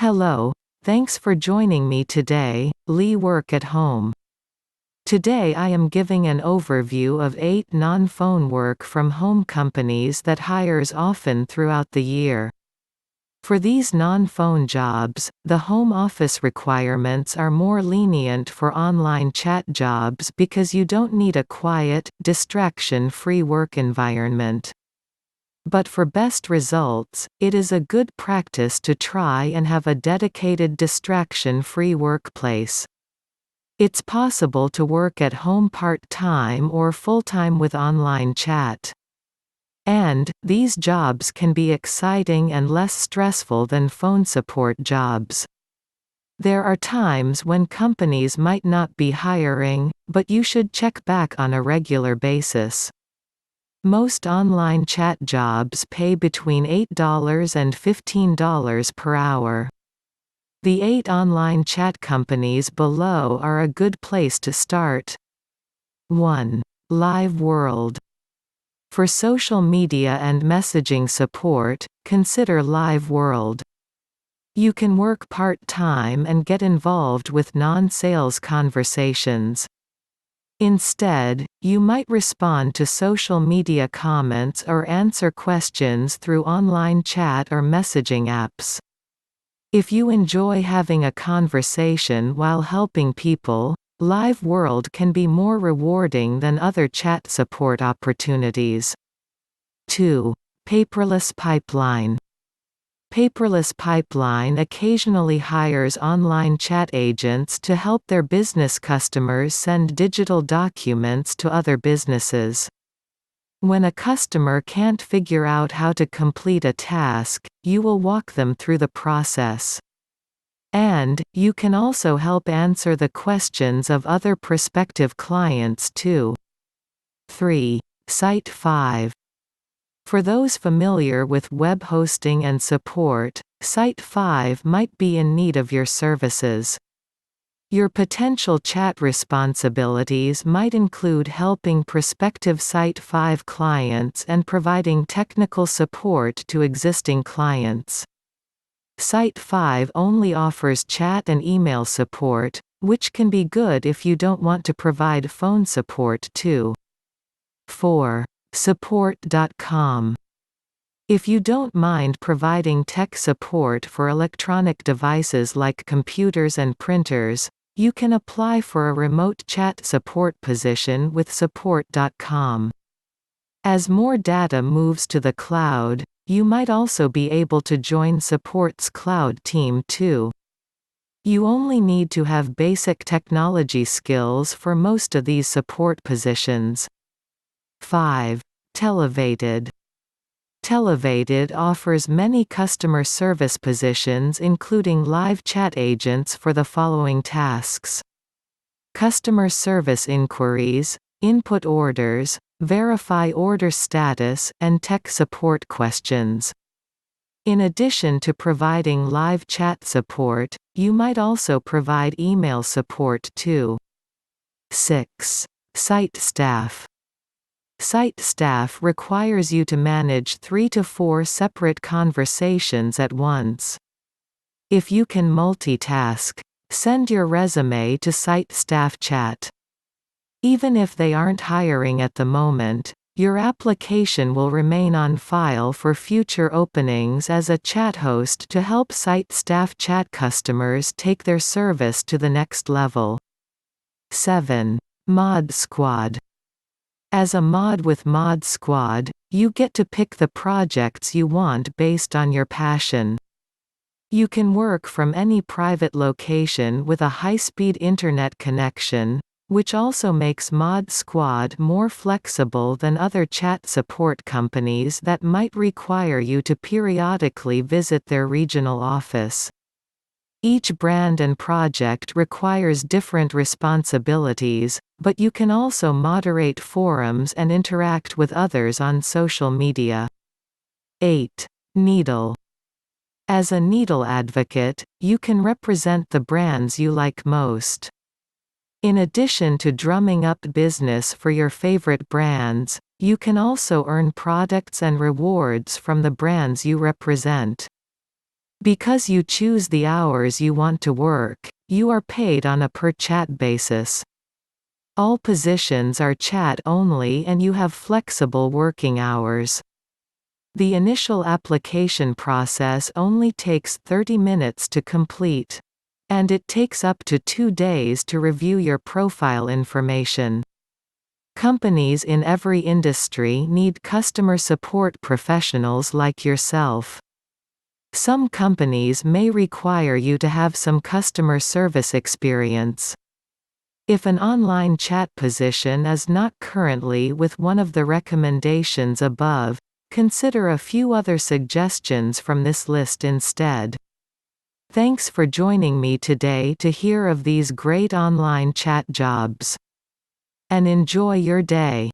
Hello, thanks for joining me today, Lee Work at Home. Today I am giving an overview of 8 non-phone work from home companies that hires often throughout the year. For these non-phone jobs, the home office requirements are more lenient for online chat jobs because you don't need a quiet, distraction-free work environment. But for best results, it is a good practice to try and have a dedicated distraction-free workplace. It's possible to work at home part-time or full-time with online chat. And, these jobs can be exciting and less stressful than phone support jobs. There are times when companies might not be hiring, but you should check back on a regular basis. Most online chat jobs pay between $8 and $15 per hour. The 8 online chat companies below are a good place to start. 1. Live World. For social media and messaging support, consider Live World. You can work part-time and get involved with non-sales conversations. Instead, you might respond to social media comments or answer questions through online chat or messaging apps. If you enjoy having a conversation while helping people, Live World can be more rewarding than other chat support opportunities. 2. Paperless Pipeline. Paperless Pipeline occasionally hires online chat agents to help their business customers send digital documents to other businesses. When a customer can't figure out how to complete a task, you will walk them through the process. And, you can also help answer the questions of other prospective clients too. 3. SiteFive. For those familiar with web hosting and support, SiteFive might be in need of your services. Your potential chat responsibilities might include helping prospective SiteFive clients and providing technical support to existing clients. SiteFive only offers chat and email support, which can be good if you don't want to provide phone support too. 4. Supportcom. If you don't mind providing tech support for electronic devices like computers and printers, you can apply for a remote chat support position with Support.com. As more data moves to the cloud, you might also be able to join Support's cloud team too. You only need to have basic technology skills for most of these support positions. 5. Televated. Televated offers many customer service positions including live chat agents for the following tasks: customer service inquiries, input orders, verify order status, and tech support questions. In addition to providing live chat support, you might also provide email support too. 6. Site staff. Site staff requires you to manage 3 to 4 separate conversations at once. If you can multitask, send your resume to Site Staff Chat. Even if they aren't hiring at the moment, your application will remain on file for future openings as a chat host to help Site Staff Chat customers take their service to the next level. 7. Mod Squad. As a mod with Mod Squad, you get to pick the projects you want based on your passion. You can work from any private location with a high-speed internet connection, which also makes Mod Squad more flexible than other chat support companies that might require you to periodically visit their regional office. Each brand and project requires different responsibilities, but you can also moderate forums and interact with others on social media. 8. Needle. As a needle advocate, you can represent the brands you like most. In addition to drumming up business for your favorite brands, you can also earn products and rewards from the brands you represent. Because you choose the hours you want to work, you are paid on a per-chat basis. All positions are chat only and you have flexible working hours. The initial application process only takes 30 minutes to complete. And it takes up to 2 days to review your profile information. Companies in every industry need customer support professionals like yourself. Some companies may require you to have some customer service experience. If an online chat position is not currently with one of the recommendations above, consider a few other suggestions from this list instead. Thanks for joining me today to hear of these great online chat jobs. And enjoy your day.